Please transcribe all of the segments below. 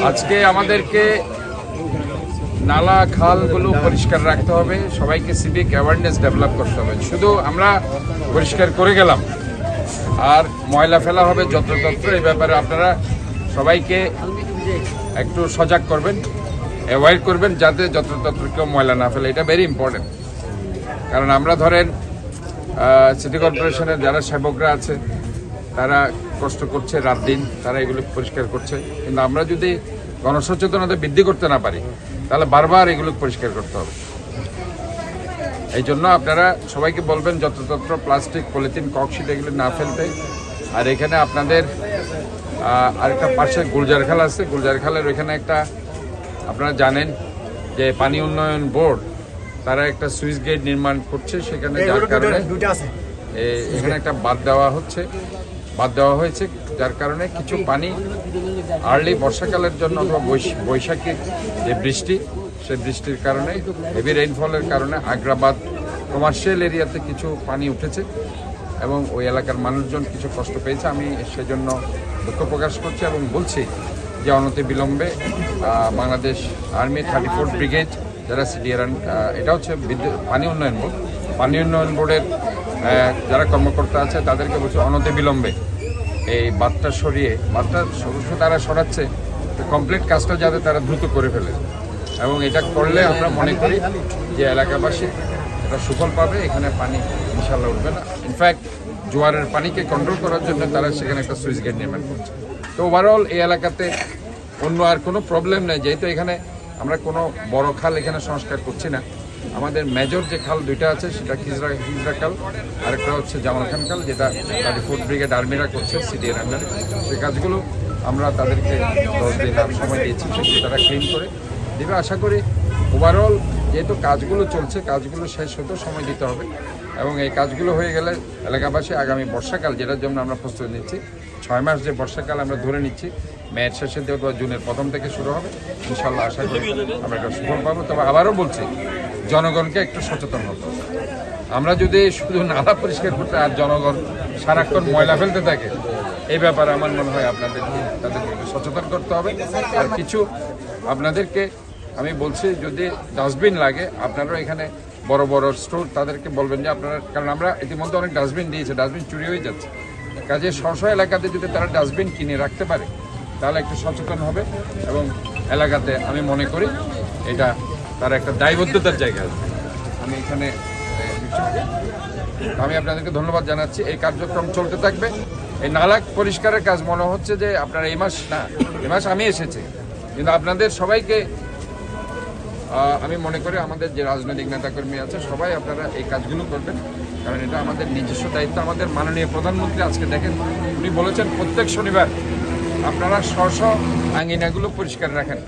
আজকে আমাদেরকে নালা খালগুলো পরিষ্কার রাখতে হবে, সবাইকে সিভিক অ্যাওয়ারনেস ডেভেলপ করতে হবে। শুধু আমরা পরিষ্কার করে গেলাম আর ময়লা ফেলা হবে যত্রতত্র, এই ব্যাপারে আপনারা সবাইকে একটু সজাগ করবেন, অ্যাভয়েড করবেন যাতে যত্রতত্র কেউ ময়লা না ফেলে। এটা ভেরি ইম্পর্টেন্ট, কারণ আমরা ধরেন সিটি কর্পোরেশনের যারা সেবকরা আছে তারা কষ্ট করছে রাত দিন, তারা এগুলো পরিষ্কার করছে, কিন্তু আমরা যদি গণসচেতনতা বৃদ্ধি করতে না পারি তাহলে বারবার এগুলো পরিষ্কার করতে হবে। এই জন্য আপনারা সবাইকে বলবেন যত্রতত্র প্লাস্টিক, পলিথিন, ককশিট এগুলো না ফেলতে। আর এখানে আপনাদের আরেকটা পাশে গুলজার খাল আছে, গুলজার খালের ওইখানে একটা আপনারা জানেন যে পানি উন্নয়ন বোর্ড তারা একটা সুইচ গেট নির্মাণ করছে, সেখানে যার কারণে এখানে একটা বাদ দেওয়া হয়েছে, যার কারণে কিছু পানি আর্লি বর্ষাকালের জন্য অথবা বৈশাখীর যে বৃষ্টি, সেই বৃষ্টির কারণে হেভি রেইনফলের কারণে আগ্রাবাদ কমার্শিয়াল এরিয়াতে কিছু পানি উঠেছে এবং ওই এলাকার মানুষজন কিছু কষ্ট পেয়েছে। আমি সেজন্য দুঃখ প্রকাশ করছি এবং বলছি যে অনতি বিলম্বে বাংলাদেশ আর্মি 34th ব্রিগেড যারা সিডিআর, এটা হচ্ছে পানি উন্নয়ন বোর্ডের যারা কর্মকর্তা আছে তাদেরকে বলছে অনতি বিলম্বে এই বাঁধটা তারা সরাচ্ছে, কমপ্লিট কাজটা যাতে তারা দ্রুত করে ফেলে এবং এটা করলে আমরা মনে করি যে এলাকাবাসী এটা সুফল পাবে, এখানে পানি ইনশাল্লাহ উঠবে না। ইনফ্যাক্ট জোয়ারের পানিকে কন্ট্রোল করার জন্য তারা সেখানে একটা সুইচ গেট নির্মাণ করছে। তো ওভারঅল এই এলাকাতে অন্য আর কোনো প্রবলেম নেই, যেহেতু এখানে আমরা কোনো বড় খাল এখানে সংস্কার করছি না। আমাদের মেজর যে খাল দুইটা আছে সেটা হিজরা খাল, আরেকটা হচ্ছে জামাল খান খাল, যেটা 34th ব্রিগেড আর্মিরা করছে সিডিআর আন্ডারে। সেই কাজগুলো আমরা তাদেরকে 10 দিন আর সময় দিয়েছি, সেগুলো তারা ক্লিন করে দেবে আশা করি। ওভারঅল যেহেতু কাজগুলো চলছে, কাজগুলো শেষ হতে সময় দিতে হবে এবং এই কাজগুলো হয়ে গেলে এলাকাবাসী আগামী বর্ষাকাল, যেটার জন্য আমরা প্রস্তুতি নিচ্ছি, 6 মাস যে বর্ষাকাল আমরা ধরে নিচ্ছি, মেয়ের শেষের দিকে বা জুনের প্রথম থেকে শুরু হবে, ইনশাল্লাহ আশা করি আমরা একটা সুফল পাবো। তবে আবারও বলছি, জনগণকে একটু সচেতন হতে হবে। আমরা যদি শুধু নালা পরিষ্কার করতে আর জনগণ সারাক্ষণ ময়লা ফেলতে থাকে, এই ব্যাপারে আমার মনে হয় তাদেরকে একটু সচেতন করতে হবে। আর কিছু আপনাদেরকে আমি বলছি, যদি ডাস্টবিন লাগে আপনারাও এখানে বড় বড় স্টোর তাদেরকে বলবেন যে আপনারা, কারণ আমরা ইতিমধ্যে অনেক ডাস্টবিন দিয়েছি, ডাস্টবিন চুরি হয়ে যাচ্ছে, কাজে স্ব এলাকাতে যদি তারা ডাস্টবিন কিনে রাখতে পারে তাহলে একটু সচেতন হবে এবং এলাকাতে আমি মনে করি এটা তার একটা দায়বদ্ধতার জায়গা আছে। আমি এখানে আমি আপনাদেরকে ধন্যবাদ জানাচ্ছি। এই কার্যক্রম চলতে থাকবে। এই নালা পরিষ্কারের কাজ মনে হচ্ছে যে আপনারা এই মাস আমি এসেছি, কিন্তু আপনাদের সবাইকে আমি মনে করি আমাদের যে রাজনৈতিক নেতাকর্মী আছে সবাই আপনারা এই কাজগুলো করবেন, কারণ এটা আমাদের নিজস্ব দায়িত্ব। আমাদের মাননীয় প্রধানমন্ত্রী আজকে দেখেন উনি বলেছেন প্রত্যেক শনিবার আপনারা স্ব আঙ্গিনাগুলো পরিষ্কার রাখেন,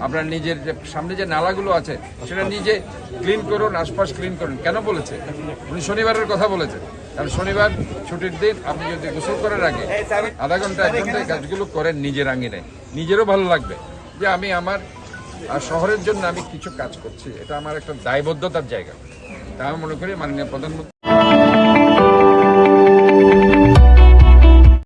আপনার নিজের যে সামনে যে নালাগুলো আছে সেটা নিজে ক্লিন করুন, আশপাশ ক্লিন করুন। কেন বলেছে উনি? শনিবারের কথা বলেছেন, কারণ শনিবার ছুটির দিন। আপনি যদি গোসল করার আগে আধা ঘন্টা 1 ঘন্টায় কাজগুলো করেন নিজের আঙ্গিনায়, নিজেরও ভালো লাগবে যে আমি আমার শহরের জন্য আমি কিছু কাজ করছি, এটা আমার একটা দায়বদ্ধতার জায়গা। তা আমি মনে করি মাননীয় প্রধানমন্ত্রী